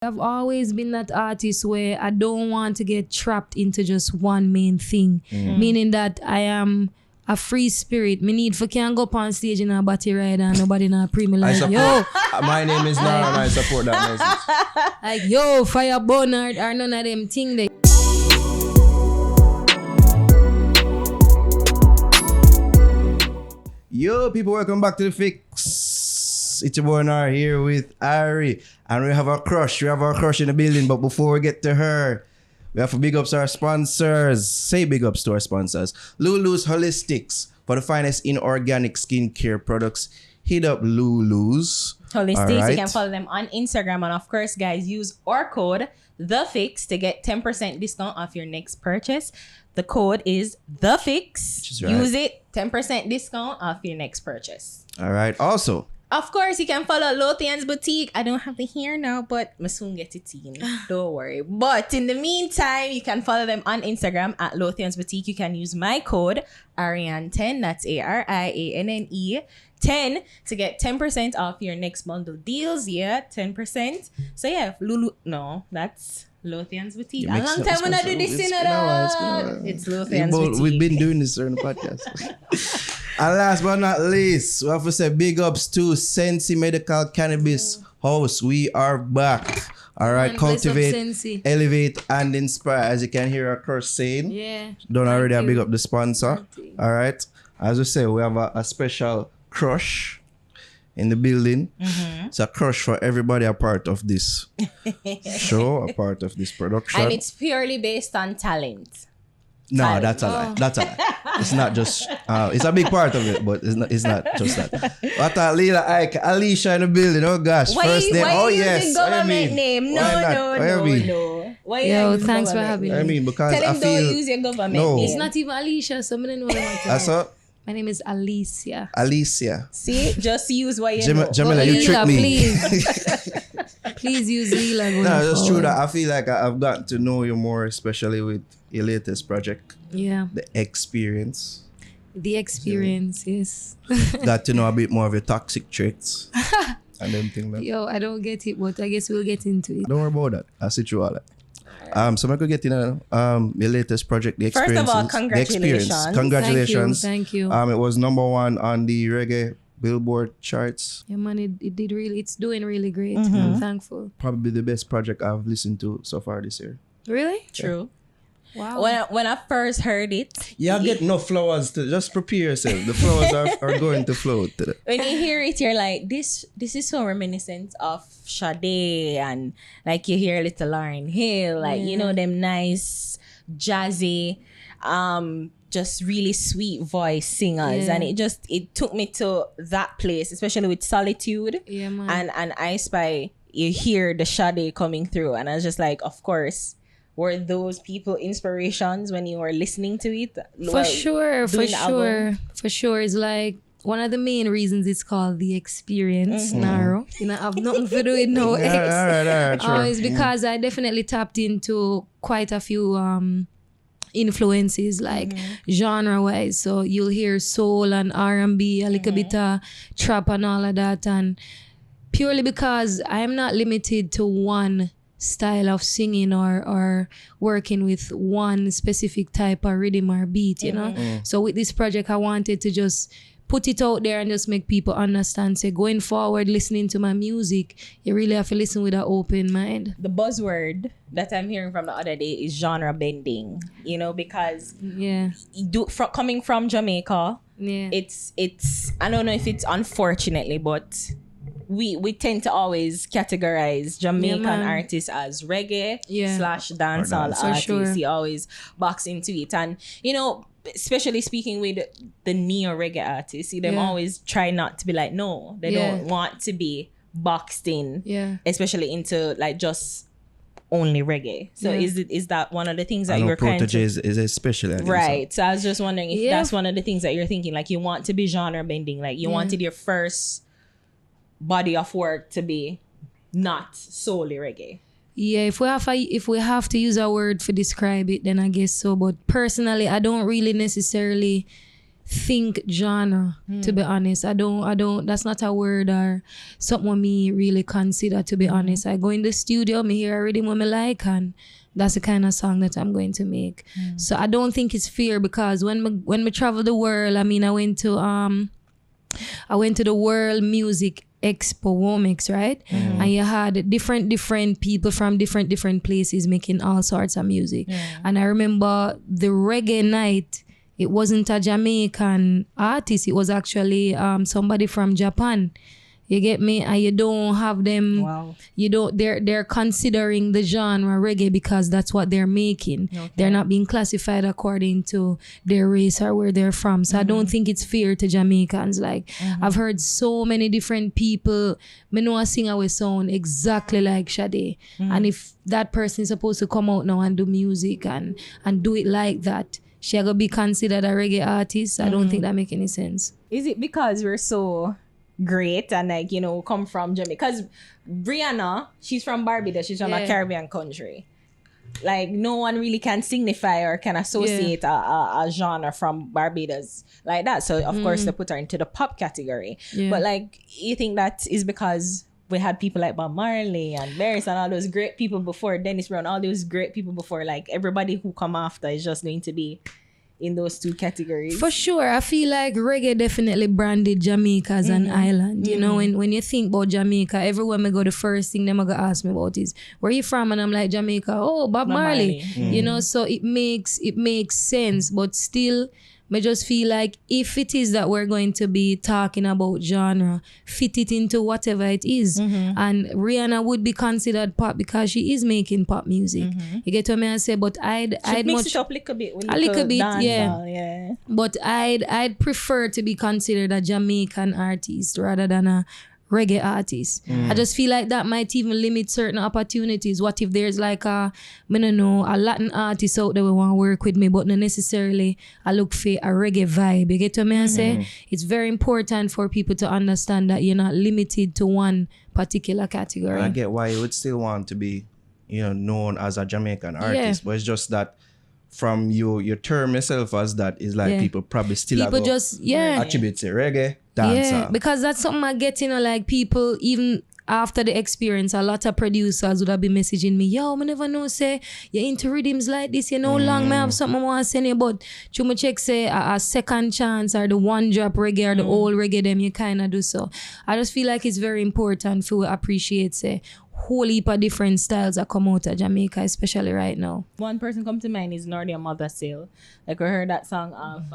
I've always been that artist where I don't want to get trapped into just one main thing. Meaning that I am a free spirit. Me need for can go up on stage in a body ride and nobody not pre me like, yo. My name is Nara and I support that message. Like, yo, fire burn or none of them thing there. Yo, people, welcome back to The Fix. It's your boy Nara here with Ari. And we have our crush. We have our crush in the building. But before we get to her, we have to big ups our sponsors. Say big ups to our sponsors. Lulu's Holistics. For the finest inorganic skincare products, hit up Lulu's. Holistics, right. You can follow them on Instagram. And of course, guys, use our code THEFIX to get 10% discount off your next purchase. The code is THEFIX. Right. Use it, 10% discount off your next purchase. All right. Also, of course, you can follow Lothian's Boutique. I don't have the hair now, but I soon get it in. Don't worry. But in the meantime, you can follow them on Instagram at Lothian's Boutique. You can use my code Ariane10. That's ARIANNE 10 to get 10% off your next bundle deals. Yeah, 10%. So yeah, that's Lothian's Boutique. A long time when I do this in it's Lothian's Boutique. We've been doing this during the podcast. And last but not least, we have to say big ups to Sensi Medical Cannabis House. We are back. All right, cultivate, elevate, and inspire. As you can hear our curse saying. Yeah. Don't already have big up the sponsor. All right. As we say, we have a special crush in the building. It's a crush for everybody a part of this show, a part of this production. And it's purely based on talent. No, that's a lie. That's a lie. It's not just, it's a big part of it, but it's not just that. What a Lila Iké, Alicia in the building. Oh gosh, first name. Oh yes. Government name. No. Yo, thanks for having me. I mean, because tell him I feel don't use your government name. It's not even Alicia, so I don't know what I'm that's what? My name is Alicia. Alicia. See, just use what you know. Jamila, you tricked me. Please. Please use Lila. No, it's true that I feel like I've gotten to know you more, especially with your latest project. Yeah. The ExPerience. The ExPerience, yes. Got to know a bit more of your toxic traits. And them things like that. Yo, I don't get it, but I guess we'll get into it. Don't worry about that. I'll sit you all that. So I could get in your latest project, The ExPerience. First of all, congratulations. Congratulations. Thank you. It was #1 on the Reggae Billboard charts. Yeah, man, it did really, it's doing really great. I'm thankful. Probably the best project I've listened to so far this year. Really? True. Wow. When I first heard it, you get no flowers to just prepare yourself. The flowers are going to flow today. When you hear it, you're like, this is so reminiscent of Sade, and like you hear Little Lauryn Hill, like you know them nice jazzy, just really sweet voice singers, and it took me to that place, especially with Solitude, and I Spy. You hear the Sade coming through, and I was just like, of course. Were those people inspirations when you were listening to it? For sure. It's like one of the main reasons it's called The ExPerience, Naro. You know, I've nothing to do with no X. All right, sure. It's because I definitely tapped into quite a few influences, like genre-wise. So you'll hear soul and R&B, a little bit of trap and all of that. And purely because I am not limited to one style of singing or working with one specific type of rhythm or beat, you know. So with this project, I wanted to just put it out there and just make people understand, say, going forward, listening to my music, you really have to listen with an open mind. The buzzword that I'm hearing from the other day is genre bending, you know, because coming from Jamaica, it's I don't know if it's unfortunately, but we tend to always categorize Jamaican artists as reggae / dancehall artists. Sure. You always box into it. And, you know, especially speaking with the neo-reggae artists, them always try not to be like, no, they don't want to be boxed in, especially into like just only reggae. So is that one of the things that you're kind of... Protoje is especially... Right. So I was just wondering if that's one of the things that you're thinking, like you want to be genre bending, like you wanted your first body of work to be not solely reggae. Yeah, if we have to use a word to describe it, then I guess so. But personally, I don't really necessarily think genre, to be honest. I don't, that's not a word or something me really consider, to be honest. I go in the studio, me hear a rhythm what me like, and that's the kind of song that I'm going to make. So I don't think it's fair, because when me travel the world, I mean, I went to the World Music Expo Womex, right? And you had different people from different places making all sorts of music. And I remember the reggae night, it wasn't a Jamaican artist, it was actually somebody from Japan. You get me? And you don't have them. Wow. You don't. They're considering the genre reggae because that's what they're making. Okay. They're not being classified according to their race or where they're from. So I don't think it's fair to Jamaicans. Like I've heard so many different people. Me know a singer will sound exactly like Sade. And if that person is supposed to come out now and do music and do it like that, she gonna be considered a reggae artist. I don't think that make any sense. Is it because we're so great and like, you know, come from Jamaica? Because Rihanna, she's from Barbados, she's from a Caribbean country. Like no one really can signify or can associate a genre from Barbados like that. So of course they put her into the pop category. But like, you think that is because we had people like Bob Marley and Barris and all those great people before, Dennis Brown, all those great people before, like everybody who come after is just going to be in those two categories? For sure. I feel like reggae definitely branded Jamaica as an island. You know, when you think about Jamaica, everywhere I go, the first thing them gonna ask me about is, where you from? And I'm like, Jamaica. Oh, Bob Marley. You know, so it makes sense. But still, I just feel like if it is that we're going to be talking about genre, fit it into whatever it is. And Rihanna would be considered pop because she is making pop music. You get what I say? But I'd mix it up a little bit. Yeah. But I'd prefer to be considered a Jamaican artist rather than a reggae artist. I just feel like that might even limit certain opportunities. What if there's like a Latin artist out there who want to work with me, but not necessarily I look for a reggae vibe. You get what I say? It's very important for people to understand that you're not limited to one particular category. I get why you would still want to be, you know, known as a Jamaican artist, but it's just that from you term yourself as that is like people probably still attribute to reggae dancer. Yeah, because that's something I get, you know, like people even after the experience, a lot of producers would have been messaging me, yo, I never know, say, you're into rhythms like this, you know, long I have something I want to send you, but you check, say, a second chance or the one drop reggae or the old reggae, them you kind of do so. I just feel like it's very important for appreciate, say, whole heap of different styles that come out of Jamaica, especially right now. One person come to mind is Nordia Mother Sale. Like we heard that song of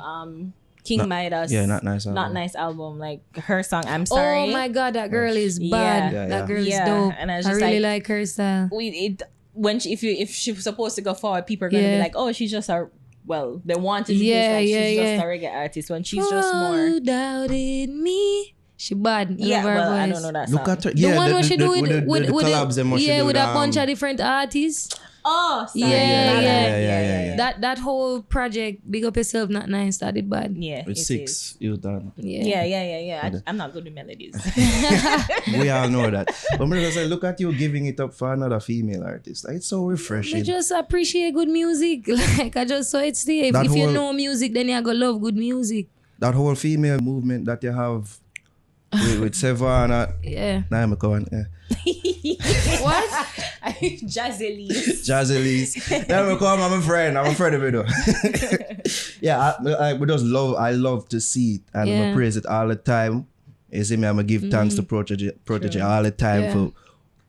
King Midas. Yeah, Not Nice album. Not Nice album. Like her song, I'm Sorry. Oh my God, that girl is bad. That girl is dope. And I really like her style. If she was supposed to go forward, people are going to be like, oh, she's just they wanted to be she's just a reggae artist when she's just more. You doubted me. She bad. I don't know that song. Look at her. The one where she do with collabs with a bunch of different artists. Oh, sorry. Yeah. That whole project, Big Up Yourself, Not Nice, started bad. Yeah, with 6, you done. Yeah. I'm not good with melodies. We all know that. But I'm just like, look at you giving it up for another female artist. Like, it's so refreshing. I just appreciate good music. Like, I just saw it stay. If you know music, then you're going to love good music. That whole female movement that you have with Sevana. Yeah. Now I'm going. What? Jazzy Now I'm a friend of it. Yeah, I love to see it and I praise it all the time. You see me, I'm gonna give thanks to Protoje all the time for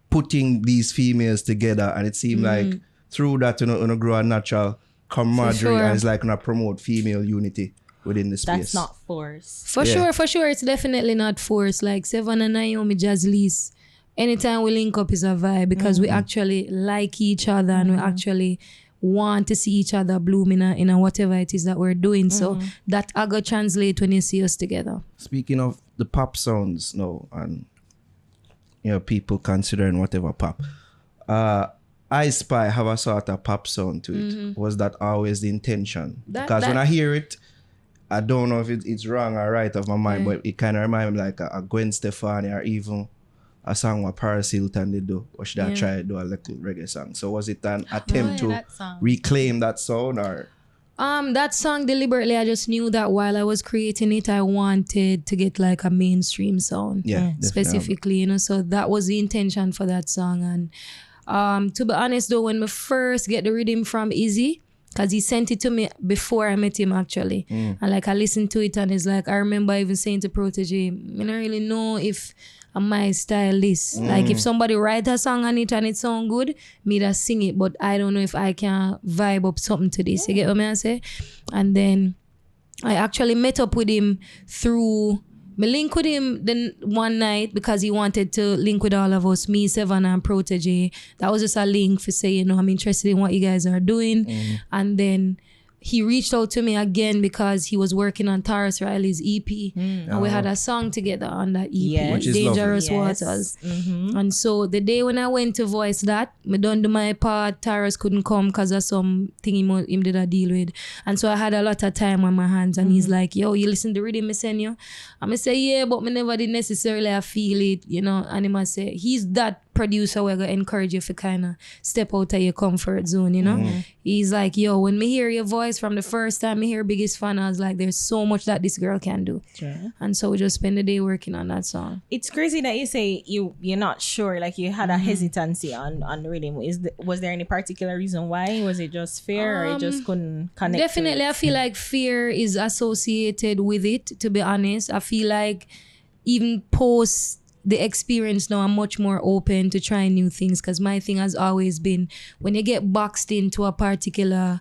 putting these females together, and it seemed like through that you grow a natural camaraderie and it's like gonna promote female unity within the space. That's not force. For sure, it's definitely not force. Like Sevana, Naomi, Jazzlees, anytime we link up is a vibe because we actually like each other and we actually want to see each other bloom in a whatever it is that we're doing. So that I go translate when you see us together. Speaking of the pop sounds now and people considering whatever pop, I Spy have a sort of pop sound to it. Was that always the intention? Because when I hear it, I don't know if it's wrong or right of my mind, but it kind of reminds me like a Gwen Stefani or even a song what Paris Hilton did do, or should I try to do a little reggae song? So was it an attempt to reclaim that sound, or That song deliberately, I just knew that while I was creating it, I wanted to get like a mainstream sound. Yeah, specifically, you know. So that was the intention for that song. And to be honest though, when we first get the rhythm from Izzy, because he sent it to me before I met him actually. And like I listened to it and it's like, I remember even saying to Protoje, I don't really know if my style is. Like if somebody write a song on it and it sound good, me just sing it, but I don't know if I can vibe up something to this. You get what I say? And then I actually met up with him through, me link with him then one night because he wanted to link with all of us, me, Sevana and Protoje. That was just a link for say, you know, I'm interested in what you guys are doing. And then he reached out to me again because he was working on Taurus Riley's EP. And we had a song together on that EP, Which is Dangerous lovely. Waters. And so the day when I went to voice that, me done do my part, Taurus couldn't come because of some thing him did a deal with. And so I had a lot of time on my hands and he's like, yo, you listen to the rhythm me send you? And I say, yeah, but me never did necessarily I feel it, you know. And he must say, he's that producer where gonna encourage you to kind of step out of your comfort zone, you know. He's like, yo, when me hear your voice from the first time me hear Biggest Fan, I was like, there's so much that this girl can do. And so we just spend the day working on that song. It's crazy that you say you're not sure, like you had a hesitancy on the rhythm. Was there any particular reason why? Was it just fear or you just couldn't connect? Definitely, I feel like fear is associated with it, to be honest. I feel like even post the experience now, I'm much more open to trying new things because my thing has always been when you get boxed into a particular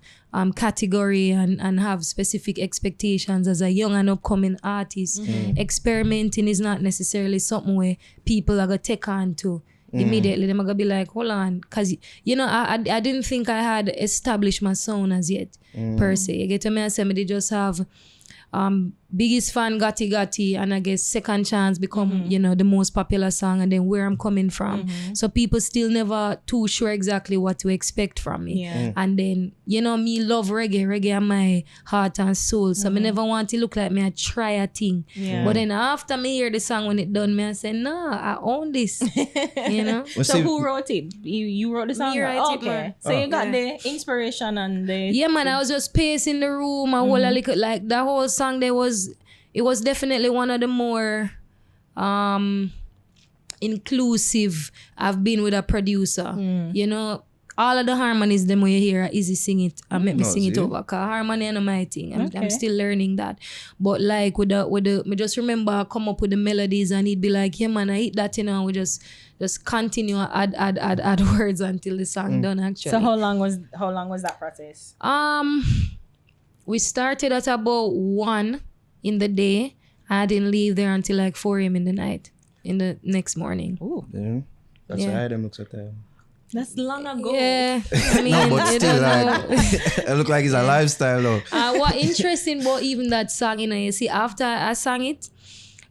category and have specific expectations as a young and upcoming artist, experimenting is not necessarily something where people are going to take on to immediately. They're going to be like, hold on. Because, you know, I didn't think I had established my sound as yet, per se. You get to me, I said, they just have Biggest Fan, Gotti Gotti, and I guess Second Chance become, you know, the most popular song, and then Where I'm Coming From. So people still never too sure exactly what to expect from me. And then, you know, me love reggae. Reggae are my heart and soul. So me never want to look like me I try a thing. But then after me hear the song when it done, me I say, nah, I own this. You know? So who wrote it? You wrote the song? Me write it, okay. man. So you got the inspiration and the... Yeah, man, I was just pacing the room. I whole like that whole song there was... It was definitely one of the more inclusive I've been with a producer. You know, all of the harmonies, them when you hear Izzy sing it, I make me sing it over. Cause harmony is my thing. I'm still learning that. But like with the, me just remember I come up with the melodies and he'd be like, yeah man, I hit that, you know, we just continue add words until the song done actually. So how long was that process? We started at about 1 in the day. I didn't leave there until like 4 a.m. in the night, in the next morning. Ooh. Yeah. That's how I looks at that. That's long ago. Yeah. I mean, No, but still, like, it look like it's a lifestyle though. What interesting about even that song, you know, you see, after I sang it,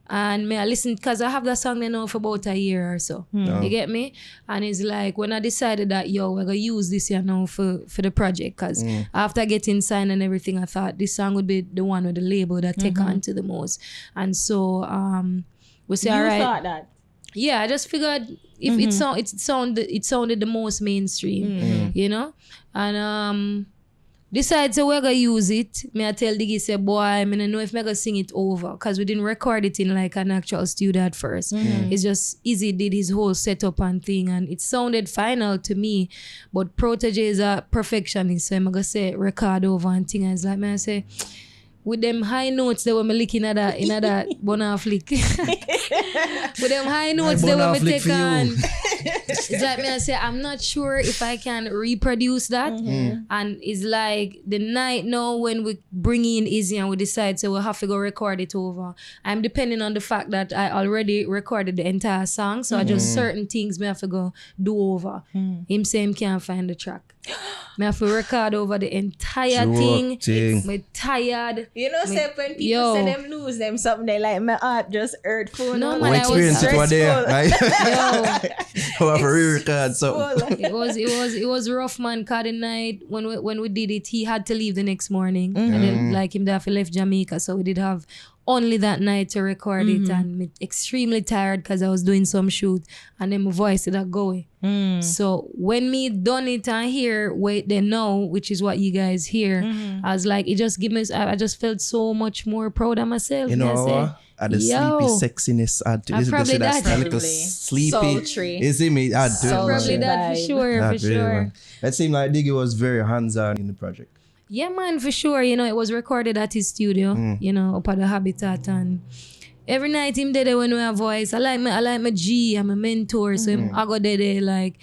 and me I listened, because I have that song there now for about a year or so. You get me? And it's like, when I decided that, yo, we're going to use this year now for the project, because after getting signed and everything, I thought this song would be the one with the label that take on to the most. And so, we say, all right. You thought that? Yeah, I just figured if it sounded the most mainstream, you know? And decided so we're gonna use it. Me I tell Diggy say, boy, I don't know if I'm gonna sing it over, because we didn't record it in like an actual studio at first. It's just Izzy did his whole setup and thing, and it sounded final to me. But Protoje is a perfectionist, so I'm gonna say record over and thing. And it's like, man, I say, with them high notes they were me licking in that bona flick. With them high notes they were me take on. It's like me I say, I'm not sure if I can reproduce that. And it's like the night now when we bring in Izzy and we decide so we'll have to go record it over. I'm depending on the fact that I already recorded the entire song, so I just certain things me have to go do over. Him say him can't find the track. Me have to record over the entire thing. Me tired. You know, say when people say them lose them something, they like my heart just hurt full. No man, I experience was it one day. Right? Yo, have a re-record something. it was rough, man. Cause the night when we did it, he had to leave the next morning, and then like him there left Jamaica, so we did have only that night to record it, and me extremely tired because I was doing some shoot, and then my voice did go away. So when me done it and hear Wait They Know, which is what you guys hear, I was like, it just give me, I just felt so much more proud of myself. You know, the sleepy sexiness add to I this. probably that. A little sleepy. Sultry. You see me? Add to it. Probably that for sure, That for really, sure. man. It seemed like Diggy was very hands-on in the project. Yeah, man, for sure. You know, it was recorded at his studio, you know, up at the Habitat, and every night him did it when we have voice. I like my G, I'm a mentor, so him I go there like,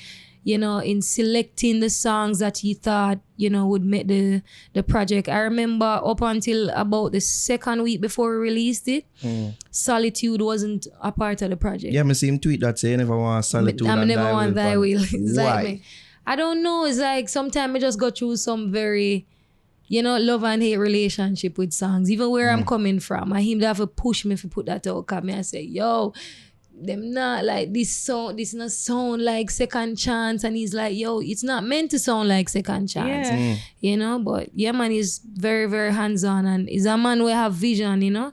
you know, in selecting the songs that he thought, you know, would make the project. I remember up until about the second week before we released it, Solitude wasn't a part of the project. Yeah, I see him tweet that say, I never want Solitude I and never want Thy Will. It's Why? like me. I don't know. It's like sometimes I just go through some very, you know, love and hate relationship with songs. Even where I'm coming from, I him have to push me to put that out. Cause me I say, yo, them not like this not sound like Second Chance, and he's like, yo, it's not meant to sound like Second Chance. You know, but yeah, man, he's very, very hands-on, and he's a man who have vision, you know.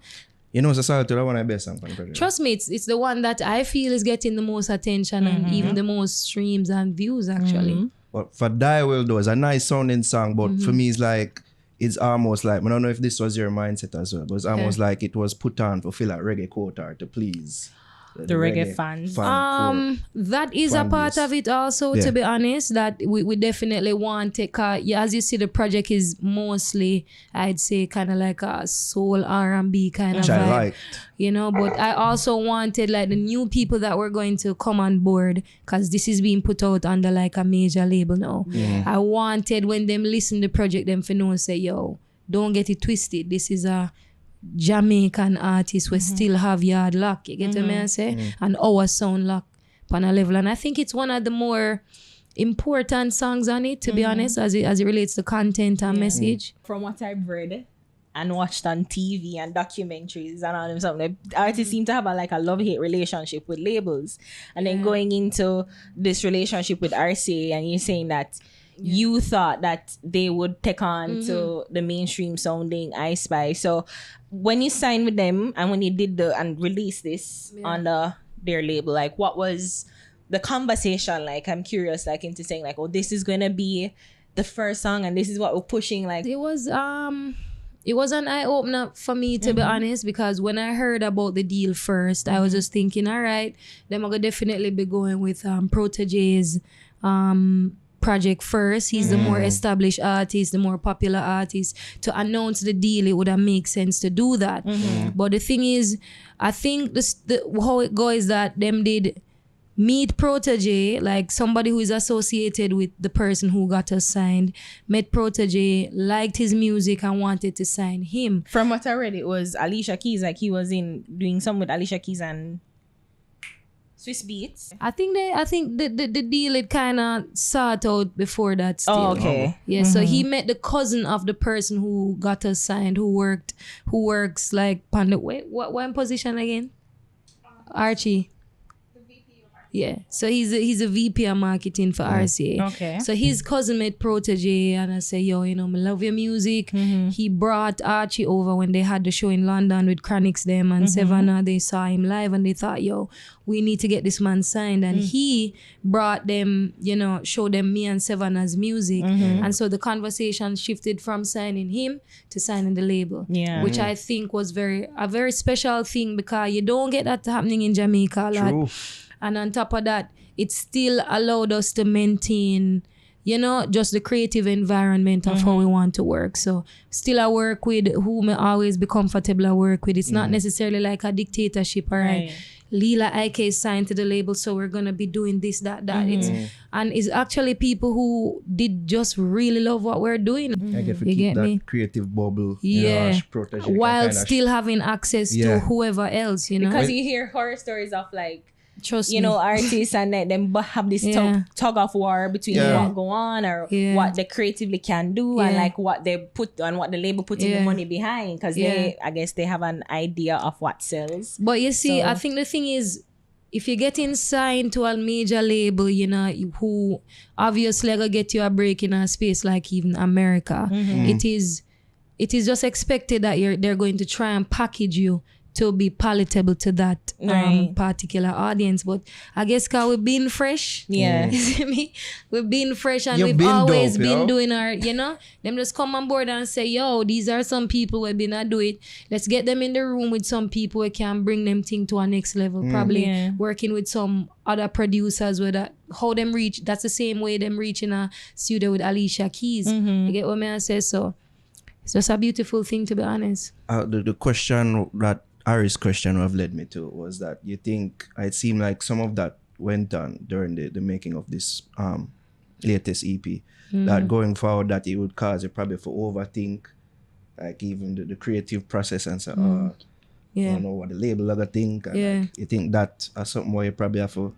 You know, it's a Solitude, I want to best song for the project. Trust me, it's the one that I feel is getting the most attention and even the most streams and views actually. But for Die Will though, it's a nice sounding song, but for me it's like, it's almost like, I don't know if this was your mindset as well, but it's almost like it was put on to fill a reggae quota to please the reggae fans. That is a part of it also, to be honest, that we definitely want to, as you see, the project is mostly, I'd say, kind of like a soul R&B kind of vibe. Liked. You know, but I also wanted like the new people that were going to come on board, because this is being put out under like a major label now. I wanted when them listen to the project, them to know, say, yo, don't get it twisted. This is a Jamaican artist we still have yard lock. You get what I say? And our sound lock on a level. And I think it's one of the more important songs on it, to be honest, as it relates to content and message. From what I've read and watched on TV and documentaries and all them something, artists seem to have a love-hate relationship with labels. And then going into this relationship with RCA, and you're saying that you thought that they would take on to the mainstream sounding I Spy. So when you signed with them and when you did and released this on their label, like what was the conversation like? I'm curious, like into saying like, oh, this is gonna be the first song and this is what we're pushing. Like it was an eye-opener for me, to be honest, because when I heard about the deal first, I was just thinking, all right, then I'm gonna definitely be going with Protoje's project first. He's the more established artist, the more popular artist. To announce the deal, it would have made sense to do that. But the thing is, I think how it goes is that them did meet Protoje, like somebody who is associated with the person who got us signed, met Protoje, liked his music and wanted to sign him. From what I read, it was Alicia Keys, like he was doing some with Alicia Keys and Swiss Beats. I think the deal it kind of sought out before that still. Oh, okay. Yeah, so he met the cousin of the person who got us signed, who works like on the what position again? Archie. Yeah, so he's a VP of marketing for RCA. Okay. So his cousin met Protoje, and I say, yo, you know, I love your music. He brought Archie over when they had the show in London with Chronix them and Sevana. They saw him live and they thought, yo, we need to get this man signed. And he brought them, you know, showed them me and Sevana's music. And so the conversation shifted from signing him to signing the label. Yeah. Which I think was a very special thing, because you don't get that happening in Jamaica a lot. True. And on top of that, it still allowed us to maintain, you know, just the creative environment of how we want to work. So still I work with who may always be comfortable I work with. It's not necessarily like a dictatorship, all right? Lila Iké is signed to the label, so we're going to be doing this, that. And it's actually people who did just really love what we're doing. I get to keep that creative bubble. Yeah. Protoje while still having access to whoever else, you know? Because you hear horror stories of like, trust you me, know, artists and them have this tug of war between what go on or what they creatively can do and like what they put and what the label putting the money behind, because I guess they have an idea of what sells. But you see, I think the thing is, if you're getting signed to a major label, you know, who obviously gonna get you a break in a space like even America, it is it is just expected that they're going to try and package you to be palatable to that particular audience. But I guess because we've been fresh. Yeah. You see me? We've been fresh and You've we've been always dope, been yo. doing our, them just come on board and say, yo, these are some people who've been do it. Let's get them in the room with some people who can bring them thing to our next level. Probably working with some other producers with that, how them reach. That's the same way them reach in a studio with Alicia Keys. You get what I say? So it's just a beautiful thing, to be honest. The question that Ari's question have led me to was that you think it seemed like some of that went on during the making of this latest EP, that going forward that it would cause you probably to overthink like even the creative process and so I don't know what the label other think, and like, you think that something where you probably have to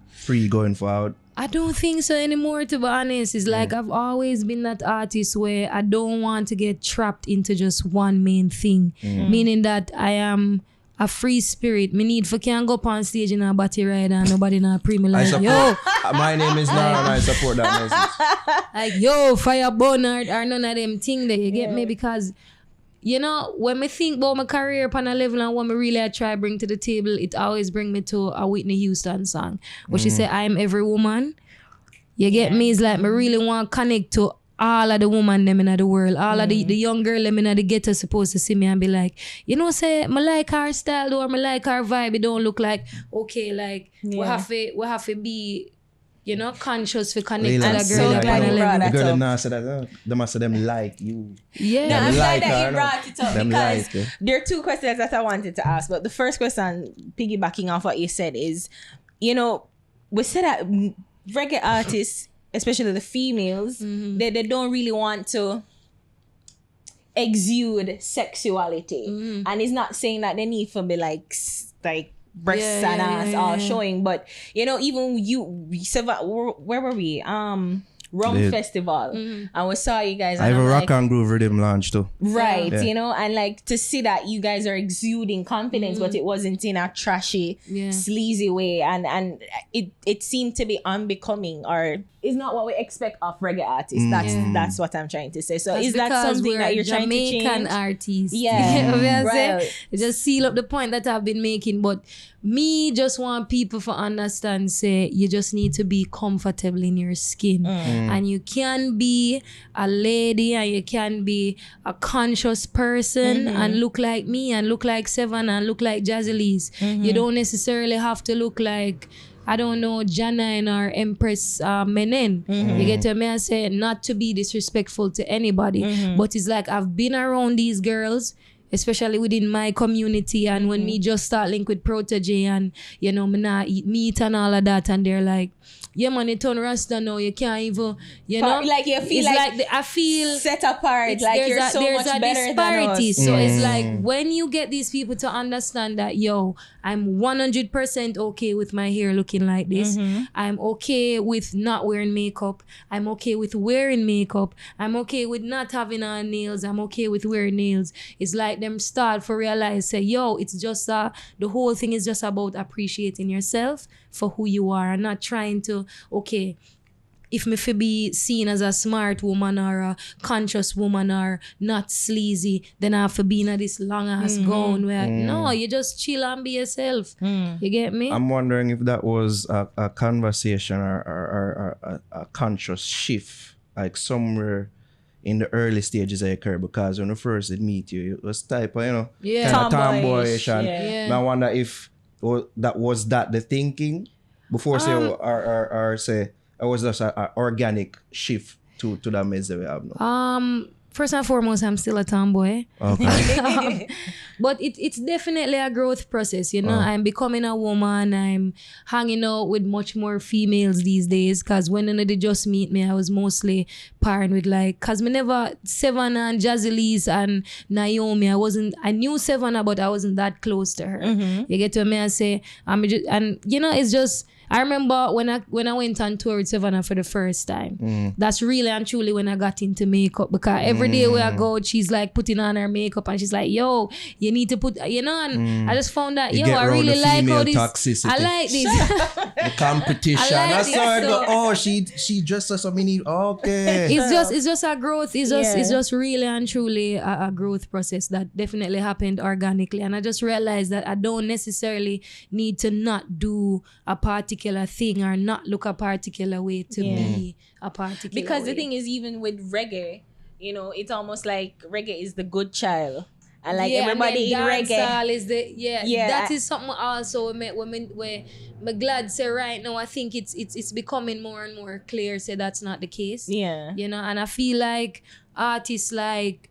free going forward. I don't think so anymore, to be honest. It's like I've always been that artist where I don't want to get trapped into just one main thing. Meaning that I am a free spirit. Me need for can go up on stage in a body ride and nobody not pre me like, yo. My name is Nara and I support that message. Like, yo, fire burn or none of them thing there. You get me? Because when me think about my career upon a level and what me really I try bring to the table, it always bring me to a Whitney Houston song where she say, I'm every woman. You get me? It's like me really want to connect to all of the women them in the world. All of the young girl them in the ghetto supposed to see me and be like, say, me like her style or me like her vibe. It don't look like, okay, like we have to be conscious for connect to that girl. so glad you brought that the girl up. them now say that the master them like you. Yeah. No, I'm glad like that her, you brought it up them because like, there are two questions that I wanted to ask. But the first question, piggybacking off what you said, is, we said that reggae artists, especially the females, they don't really want to exude sexuality. And it's not saying that they need to be like breasts and ass all showing, but even where were we? Rum Festival, and we saw you guys. I have and a I'm rock and groove rhythm launch too. right, and like to see that you guys are exuding confidence, but it wasn't in a trashy, sleazy way, and it seemed to be unbecoming, or is not what we expect of reggae artists. That's what I'm trying to say. So That's is that something that you're trying to change? Jamaican artists. Yeah, right. Just seal up the point that I've been making, but me just want people to understand, say, you just need to be comfortable in your skin. And you can be a lady and you can be a conscious person and look like me and look like Sevana and look like Jazzy Lee's. You don't necessarily have to look like, I don't know, Janine or Empress Menen. You get to me and say, not to be disrespectful to anybody, but it's like I've been around these girls, especially within my community, and when me just start link with Protoje and me not eat meat and all of that, and they're like, yeah man, you turn Rasta now, you can't even, like you feel it's like I feel set apart, like you're so much better disparity. than us. So it's like when you get these people to understand that, yo, I'm 100% okay with my hair looking like this. I'm okay with not wearing makeup. I'm okay with wearing makeup. I'm okay with not having on nails. I'm okay with wearing nails. It's like them start for realize, say, yo, it's just the whole thing is just about appreciating yourself for who you are and not trying to, okay, if me fi be seen as a smart woman or a conscious woman or not sleazy, then I have to be in this long ass gown where no, you just chill and be yourself. You get me? I'm wondering if that was a conversation or a conscious shift, like somewhere in the early stages of your career, because when I first did meet you, it was type of, kind of tomboyish. And I wonder if that was the thinking before say or say it was just an organic shift to that mess that we have now. First and foremost, I'm still a tomboy. Okay. But it's definitely a growth process, I'm becoming a woman. I'm hanging out with much more females these days, because when they just meet me, I was mostly pairing with because me never, Sevana and Jazzy Lee's and Naomi, I knew Sevana, but I wasn't that close to her. You get to me and say, it's just, I remember when I went on tour with Sevana for the first time. That's really and truly when I got into makeup, because every day where I go, she's like putting on her makeup and she's like, yo, you need to put, you know, and I just found that, You yo, get I round really the like female how this, toxicity. I like this. The competition. I like That's this, how I go, so- oh, she dressed as a mini. Okay. It's just a growth. It's just really and truly a growth process that definitely happened organically. And I just realized that I don't necessarily need to not do a particular thing or not look a particular way to be a particular Because way. the thing is, even with reggae, you know, it's almost like reggae is the good child. And like everybody in reggae. Dancehall is that is something also when I'm glad say right now I think it's becoming more and more clear say that's not the case. Yeah. You know, and I feel like artists like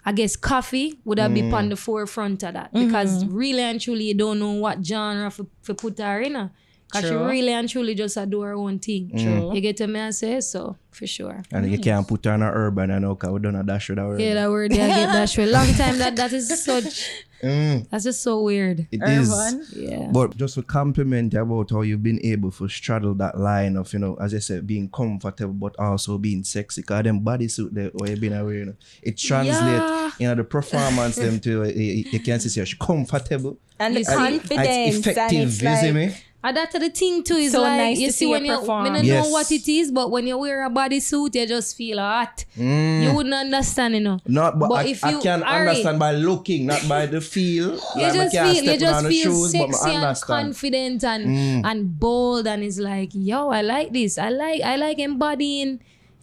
I guess Coffee would have been on the forefront of that, because really and truly you don't know what genre for put her in. Because she really and truly just do her own thing. You get to me and say so, for sure. And you can't put her on a urban and okay, we done a dash with our Yeah, that word, I get that shit. Long time that is such, that's just so weird. It Urban. is. Yeah. But just to compliment about how you've been able to straddle that line of, you know, as I said, being comfortable but also being sexy. Because them bodysuit there where you've been aware, you know, it translates, you know, the performance them to, you can see she's comfortable. And the You see? confidence. It's effective, and it's you see like, me? And that's the thing too, is So like, nice you to see see when you you perform. don't Yes. know what it is, but when you wear a bodysuit, you just feel hot. You wouldn't understand, you know. Not, but But I, if I you can are- understand by looking, not by the feel. You just feel but sexy I and understand. confident and bold, and it's like, yo, I like this. I like embodying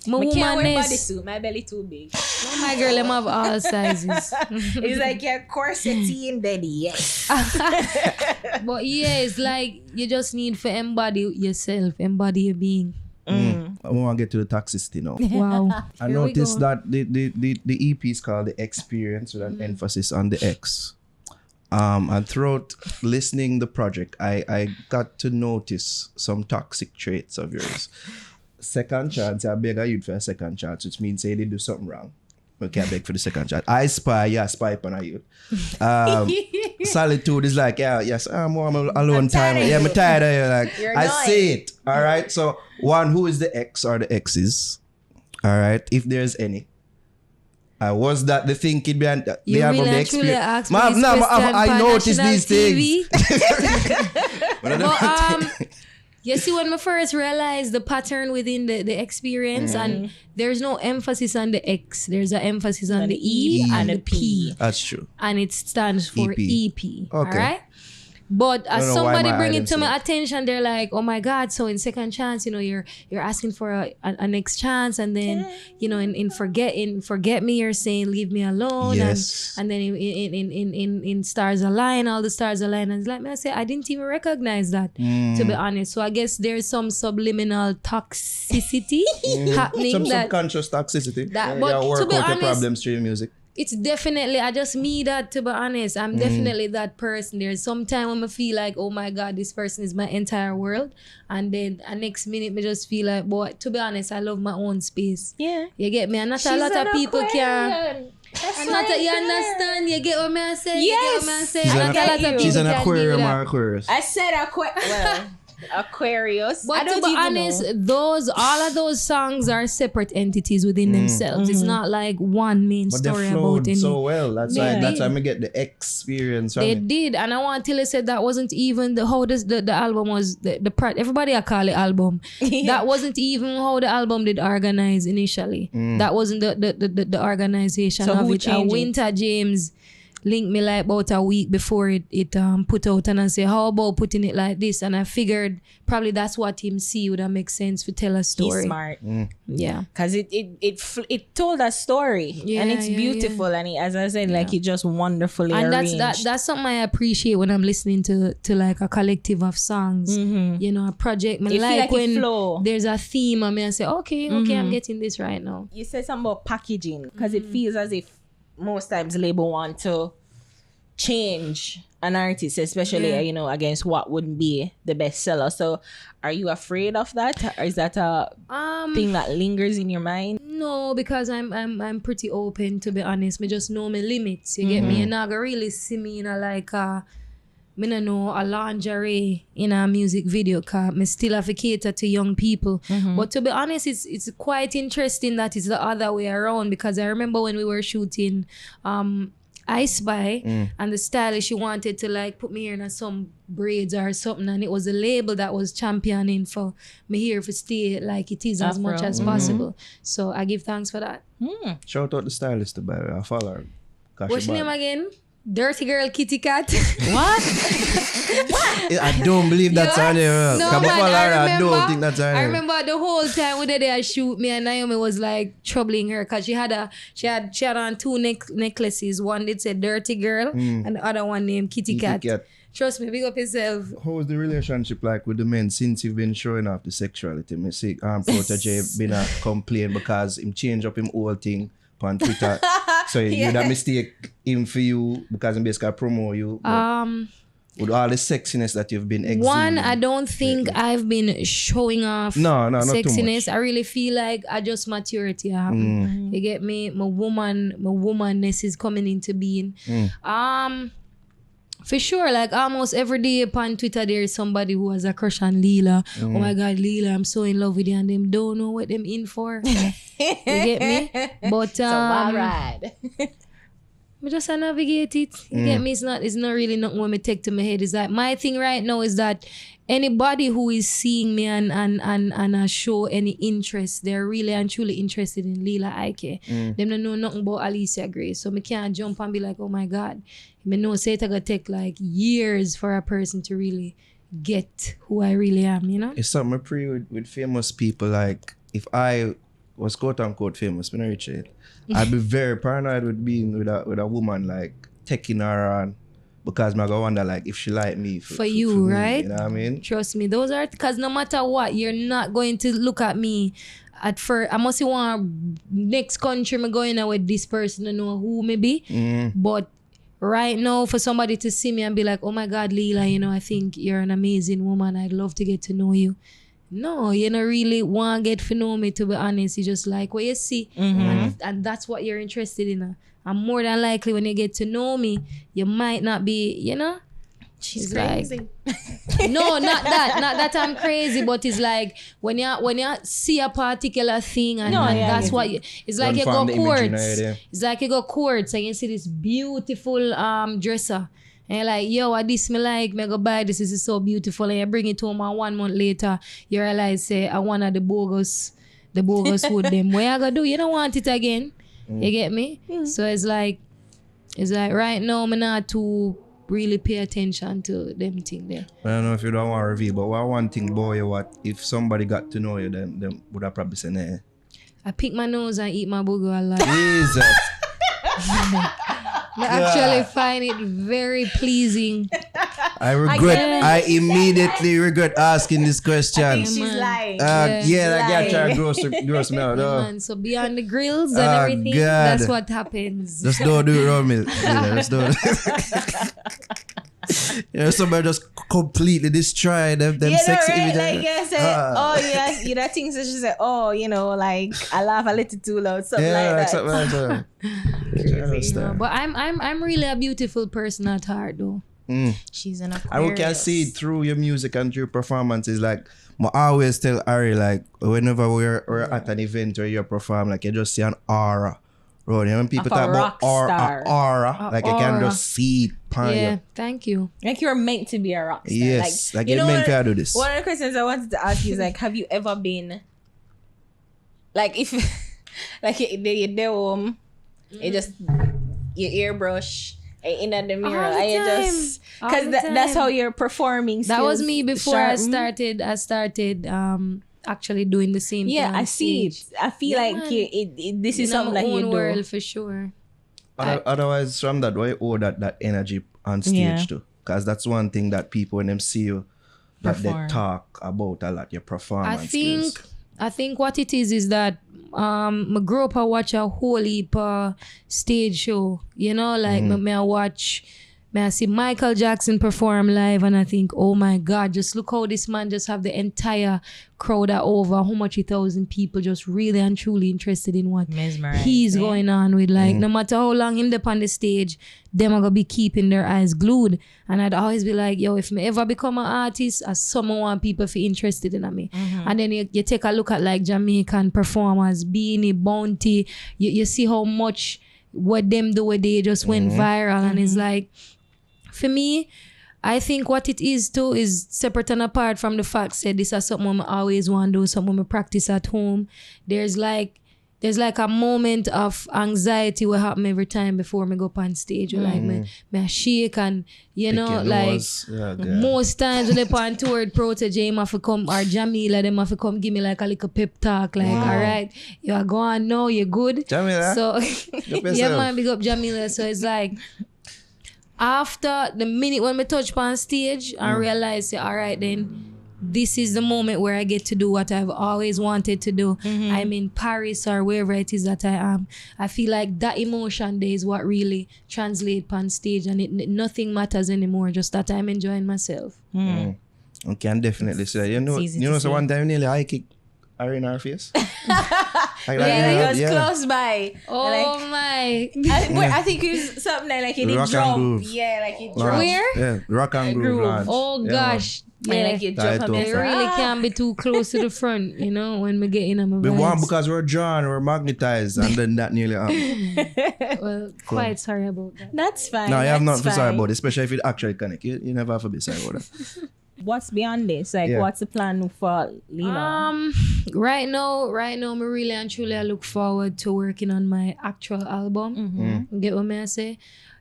my I can't wear womanness. bodysuit. My belly too big. Oh, my girl, them have all sizes. It's like you're corsety in belly. Yes. But yeah, it's like you just need to embody yourself, embody your being. I want to get to the toxicity now. Wow. I Here we noticed go. that the EP is called the ExPerience with an emphasis on the X. And throughout listening the project, I got to notice some toxic traits of yours. Second chance, I beg you for a second chance, which means say they do something wrong. We can't beg for the second chance. I spy upon a youth. Solitude is like, yes, I'm alone time. tired of I'm you. tired of you. Like, You're I annoying. see it. All right. So one, who is the X or the X's? All right, if there's any. Was that the thinking behind the You album, really the and truly experience? asked me Ma'am, this no, question I for noticed national these things. TV. But I don't- But you see, when I first realized the pattern within the experience, and there's no emphasis on the X, there's an emphasis on the E and the P, That's true. and it stands for EP. EP. All Okay. right. But as Don't know why somebody my bring it items to my say- attention, they're like, "Oh my God!" So in second chance, you know, you're asking for a next chance, and then you know, in forget me, you're saying leave me alone. Yes. And then in stars align, all the stars align, and it's like I say, I didn't even recognize that, to be honest. So I guess there's some subliminal toxicity happening Some that subconscious toxicity. that- You but gotta to work be out your honest- problems through your music. it's definitely, I just me that, to be honest. I'm definitely that person. There's some time when I feel like, oh my God, this person is my entire world. And then next minute, me just feel like, boy, to be honest, I love my own space. Yeah. You get me? And not a lot of people can. And not a, you understand? You get what me say? You get what me say? She's And an, not a lot of people she's an can do aquarium that. or Aquarius. I said Aquarius. But I to don't be even honest, know. all of those songs are separate entities within themselves. It's not like one main But they story about flowed any. so well. That's They why did. we get the experience from They it. did, and I want to tell you said that wasn't even how the album was. Everybody I call it album. That wasn't even how the album did organize initially. That wasn't the organization So of who it. changed it? Winter James linked me like about a week before it put out, and I say, how about putting it like this? And I figured probably that's what him see would have make sense to tell a He's story. smart. Yeah. Cause it told a story, Yeah, and it's yeah, beautiful, and as I said, like it just wonderfully And arranged. that's something I appreciate when I'm listening to like a collective of songs. You know, a project. Me It feel like like it when flow. there's a theme, and I say, okay, I'm getting this right now. You said something about packaging, because it feels as if most times label want to change an artist, especially Yeah. you know, against what wouldn't be the best seller. So are you afraid of that, or is that a thing that lingers in your mind? No, because I'm pretty open, to be honest. Me just know my limits. You get me? You're not gonna really see me in a like me no know a lingerie in a music video cause me still have to cater to young people. But to be honest, it's quite interesting that it's the other way around, because I remember when we were shooting I Spy and the stylist, she wanted to like put me in some braids or something, and it was a label that was championing for me here for stay like it is as much as possible. So I give thanks for that. Shout out the stylist to buy. I follow her. What's your name again? Dirty Girl Kitty Cat. What? I don't believe that's her name. No, Come man, follow her. I I don't think that's her I name. remember the whole time we did there shoot, me and Naomi was like troubling her because she had on two necklaces. One did say Dirty Girl and the other one named Kitty Cat. Trust me, big up yourself. How was the relationship like with the men since you've been showing off the sexuality? Me see Protoje been a complaint because him change up him whole thing on Twitter. So you that mistake him for you because him basically promote you. With all the sexiness that you've been exhibiting. One, I don't think I've been showing off not sexiness. too much. I really feel like I just maturity happen. You get me? My womanness is coming into being. For sure, like almost every day upon Twitter there is somebody who has a crush on Lila. Oh my God, Lila, I'm so in love with you, and them don't know what them in for. You get me? But So wild ride. I just navigate it. You get me? It's not really nothing when me take to my head. It's like my thing right now is that anybody who is seeing me and show any interest, they're really and truly interested in Lila Iké. Them don't know nothing about Alicia Grace. So me can't jump and be like, oh my God. Me know say it's gonna take like years for a person to really get who I really am, you know? It's something I pray with famous people. Like if I was quote unquote famous, when I reach it, I'd be very paranoid with being with a woman, like taking her on, because I go wonder like if she like me for you, me, right? You know what I mean? Trust me, those are because no matter what, you're not going to look at me at first. I must want next country me going out with this person to know who me be, but right now for somebody to see me and be like, oh my God, Lila, you know, I think you're an amazing woman. I'd love to get to know you. No, you don't really want to get to know me, to be honest. You just like what you see. And that's what you're interested in. And more than likely when you get to know me, you might not be, you know? She's crazy. Like, no, not that I'm crazy, but it's like when you see a particular thing and, that's what you, it's like you go courts. It's like you go courts and you see this beautiful dresser. And you're like, yo, what this me like? Me go buy this. This is so beautiful. And you bring it home and 1 month later, you realize, say, I wanted the bogus wood them. What you gonna do? You don't want it again. You get me? So it's like right now, I'm not to really pay attention to them thing there. I don't know if you don't want to reveal, but one thing, boy, what if somebody got to know you, then would I probably say, nah. I pick my nose and eat my booger a lot. Jesus. I actually find it very pleasing. I immediately regret asking this question. I think she's lying. I got your gross me out. Man, so beyond the grills and everything, that's what happens. Just don't do it around me. Just don't. Somebody just completely destroy them sexy images. Like you said, you know things that she said, like I laugh a little too loud, something like that. But I'm really a beautiful person at heart though. She's an Aquarius. And we can see it through your music and through your performances. Like I always tell Ari, like whenever we're at an event where you perform, like you just see an aura. Bro, when people talk about aura, like you can just see it. Yeah, thank you. Like you're meant to be a rock star. Yes, like you're meant to do this. One of the questions I wanted to ask you is like, have you ever been, like if, like you're home, you just, your airbrush, in the mirror, and you just, because that's how you're performing. That was me before I started actually doing the same thing. Yeah, I see it. I feel like this is something that you do. World for sure. Otherwise, from that, why you owe that energy on stage too? Because that's one thing that people, when them see you, that they talk about a lot, your performance skills. I think what it is that I grew up, I watch a whole heap stage show. You know, like me I watch I see Michael Jackson perform live and I think, oh my God, just look how this man just have the entire crowd at over 100,000 people just really and truly interested in what he's going on with. Like, no matter how long him up on the stage, them are going to be keeping their eyes glued. And I'd always be like, yo, if me ever become an artist, I someone want people to be interested in me. And then you take a look at like Jamaican performers, Beanie, Bounty, you see how much what them do, what they just went viral. And it's like, for me, I think what it is too is separate and apart from the fact that this is something I always want to do, something I practice at home. There's like a moment of anxiety will happen every time before me go up on stage. Like me shake and you know, like most times when they on tour with Protoje, have to come, or Jamila, them have to come give me like a little pep talk, like, all right, you are going now, you're good. Jamila. So yeah, man, big up Jamila. So it's like after the minute when me touch on stage and realize, all right, then this is the moment where I get to do what I've always wanted to do. I'm in Paris or wherever it is that I am. I feel like that emotion there is what really translates on stage, and nothing matters anymore, just that I'm enjoying myself. I can definitely say that. You know, so one time nearly I kicked her in her face. It was close by. Oh my. I think it was something like it did jump. Yeah, like it dropped. Where? Yeah, Rock and Groove Lounge. Oh gosh. Yeah, like you jump up. It really can't be too close to the front, you know, when we get in on my vibes. We want because we're drawn, we're magnetized, and then that nearly happened. Well, quite sorry about that. That's fine. No, you have not to be sorry about it, especially if it actually connect. You never have to be sorry about that. What's beyond this? Like, what's the plan for Lila? Right now, me really and truly I look forward to working on my actual album. Get what I say?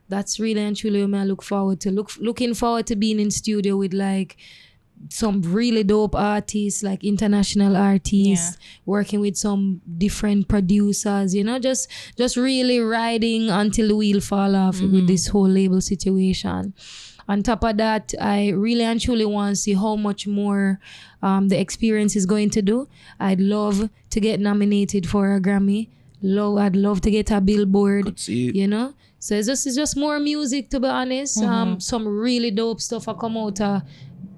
That's really and truly what I look forward to. Looking forward to being in studio with like some really dope artists, like international artists, working with some different producers, you know, just really riding until the wheel fall off with this whole label situation. On top of that, I really and truly want to see how much more the ExPerience is going to do. I'd love to get nominated for a Grammy. I'd love to get a Billboard, you know. So it's just more music, to be honest. Some really dope stuff will come out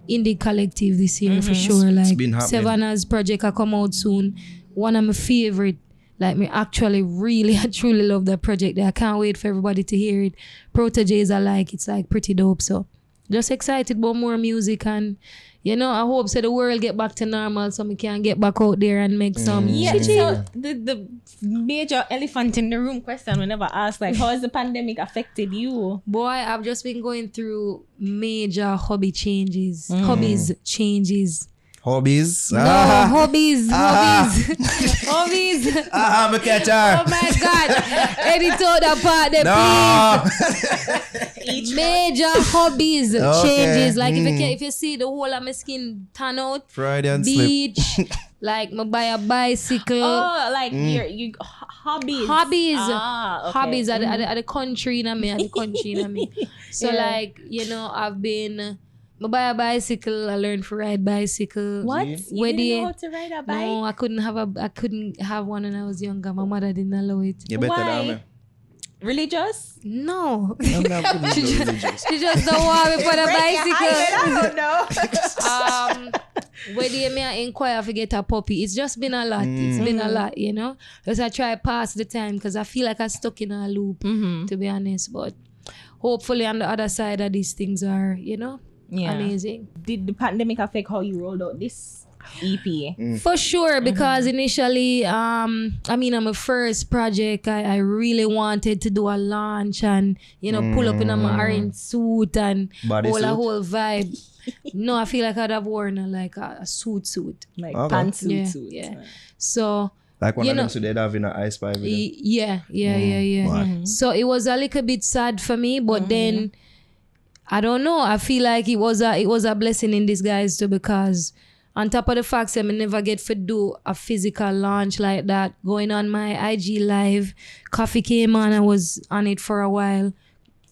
Indie Collective this year for sure. Like Sevana's project will come out soon. One of my favorite. Like, me actually really I truly love that project. I can't wait for everybody to hear it. Protojes it's like pretty dope. So just excited about more music, and you know, I hope the world get back to normal so we can get back out there and make some. Yeah, so the major elephant in the room question we never asked, like, how has the pandemic affected you? Boy, I've just been going through major hobbies changes. Hobbies. No, hobbies. I'm a catcher. Oh my God. Edit out that part there, please. Major hobbies changes. Like if you see the whole of my skin turn out, Freudian beach, like me buy a bicycle. Oh, like you hobbies. Hobbies. Okay. Hobbies at the country in me. So like, you know, I've been I buy a bicycle. I learned to ride bicycle. What? You didn't know how to ride a bike? No, I couldn't have one when I was younger. My mother didn't allow it. You better than me. Religious? No. I'm not religious. She just don't want me for the bicycle. I don't know. Where do you inquire if I get a puppy? It's just been a lot. It's been a lot, you know. Because I try to pass the time because I feel like I'm stuck in a loop, to be honest. But hopefully on the other side of these things are, you know, amazing. Did the pandemic affect how you rolled out this EP? For sure, because initially, on my first project, I really wanted to do a launch and, you know, pull up in my orange suit and a whole vibe. No, I feel like I'd have worn a suit. Like pantsuit. Yeah. So, like one of them, so they'd have in an ice pipe. Yeah. So it was a little bit sad for me, but then I don't know. I feel like it was a blessing in disguise too, because on top of the fact that I never get to do a physical launch like that, going on my IG live, Coffee came on, I was on it for a while.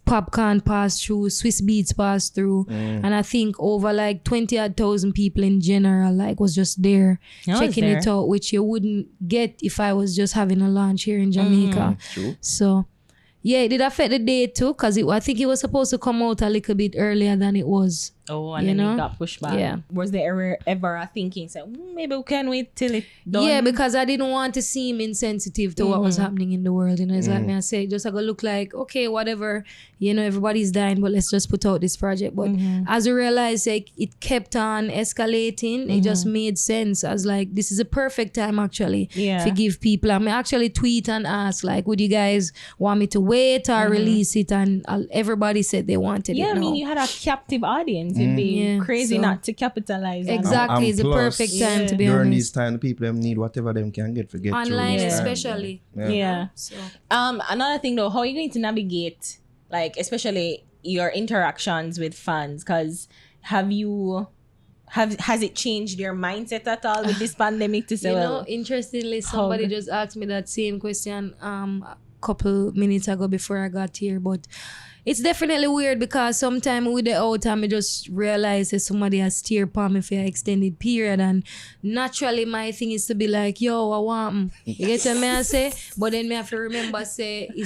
Popcorn passed through, Swiss Beats passed through, and I think over like 20,000 people in general was just there checking it out, which you wouldn't get if I was just having a launch here in Jamaica. True. So Yeah, it did affect the date too, because I think it was supposed to come out a little bit earlier than it was. Oh, and then it got pushed back. Yeah. Was there ever a thinking, say, maybe we can wait till it done? Yeah, because I didn't want to seem insensitive to what was happening in the world. You know, it's like me, I say, just I go look like, okay, whatever, you know, everybody's dying, but let's just put out this project. But as I realized, like, it kept on escalating. It just made sense. I was like, this is a perfect time actually to give people. I mean, actually tweet and ask, like, would you guys want me to wait or release it? And everybody said they wanted it. Yeah, I mean, you had a captive audience. It'd be crazy not to capitalize on exactly. It's a perfect time to be during honest. this time, the people them need whatever them can get to get online through this time. especially. So another thing though, how are you going to navigate, like, especially your interactions with fans? Because has it changed your mindset at all with this pandemic to say, you know, interestingly, somebody just asked me that same question a couple minutes ago before I got here, but it's definitely weird because sometimes with the out time I just realize that somebody has steered upon me for an extended period, and naturally my thing is to be like, yo, I want you get what I say? But then me have to remember say, me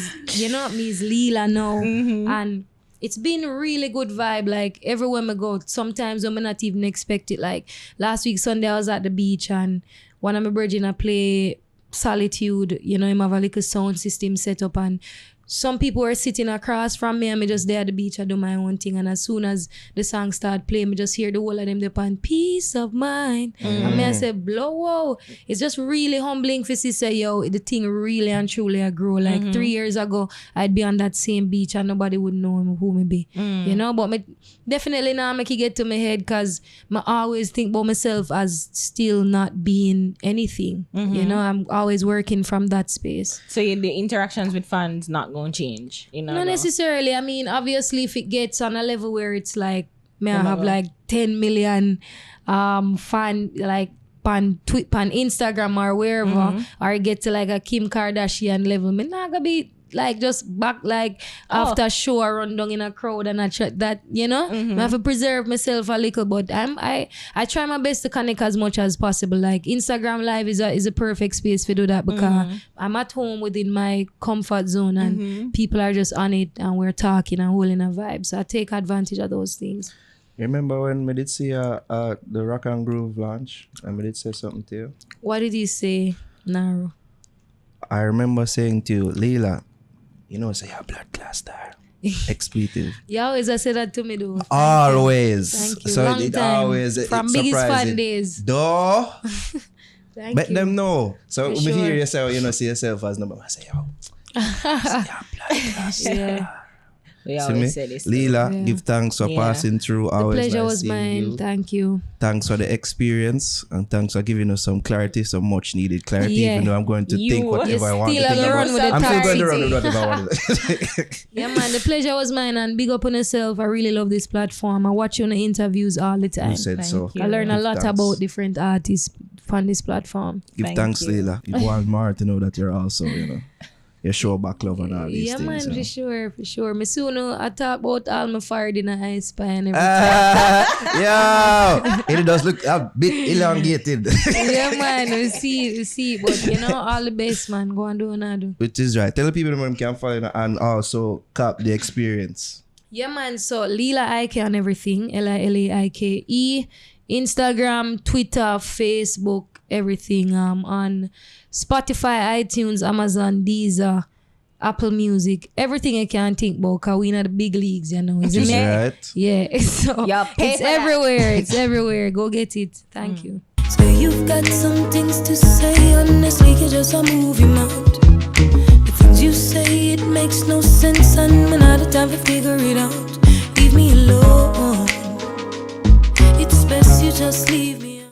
is Lila now, and it's been a really good vibe. Like everywhere I go, sometimes I'm not even expect it. Like last week Sunday I was at the beach and one of my brethren I play Solitude, you know, him have a little sound system set up, and some people were sitting across from me and me just there at the beach, I do my own thing, and as soon as the song start playing, me just hear the whole of them depend peace of mind. And me I say, whoa. It's just really humbling for see say, yo, the thing really and truly I grow. Like 3 years ago, I'd be on that same beach and nobody would know who me be. You know, but me definitely now make it get to my head because I always think about myself as still not being anything. You know, I'm always working from that space. So the interactions with fans not going to change, you know? Not necessarily. I mean, obviously, if it gets on a level where it's like, may I have like 10 million fan, like pan Instagram or wherever, or it get to like a Kim Kardashian level, me not gonna be like just back like after show or run down in a crowd and that, you know, I have to preserve myself a little, but I try my best to connect as much as possible. Like Instagram Live is a perfect space to do that because I'm at home within my comfort zone and people are just on it and we're talking and holding a vibe. So I take advantage of those things. Remember when we did see the Rock and Groove launch and we did say something to you? What did he say, Naro? I remember saying to you, Lila, you know, say your blood class star. Expletive. You always say that to me though. Always. Thank you. So Long it time. always from it's biggest surprising. fan days. Duh. Thank Let you. them know. So For when you sure. hear yourself, you know, see yourself as number. I say, yo. Say your blood class star. Yeah. We See always me? say this. Lila, Yeah. give thanks for passing through. The Always pleasure nice was seeing mine. you. Thank you. Thanks for the experience and thanks for giving us some clarity, some much needed clarity, Yeah. even though I'm going to think whatever I want to still think have to about. run with the I'm still going to run with clarity. whatever I want to. Yeah, man, the pleasure was mine, and big up on yourself. I really love this platform. I watch you on the interviews all the time. You said so. you. I learn a Give lot thanks. about different artists on this platform. Give Thank thanks, you. Lila. You want more to know that you're also, you know, you show back love and all these Yeah, things. man, you know. for sure. Me soon I talk about all my fired in the ice pie and everything. Yo, it does look a bit elongated. Yeah, man, we see. But you know, all the best, man. Go and do another. Which is right. Tell the people them can follow you and also cop the experience. Yeah, man. So Lila Iké on everything. LILAIKE. Instagram, Twitter, Facebook, everything. On Spotify, iTunes, Amazon, Deezer, Apple Music, everything I can think about. Cause we in the big leagues, you know. Isn't Is it? right. Yeah. So Yeah, pay it's for that. everywhere. It's everywhere. Go get it. Thank you. So you've got some things to say, honestly, you're just a movie mount. The things you say, it makes no sense, and I'm out of time to figure it out. Leave me alone. It's best you just leave me alone.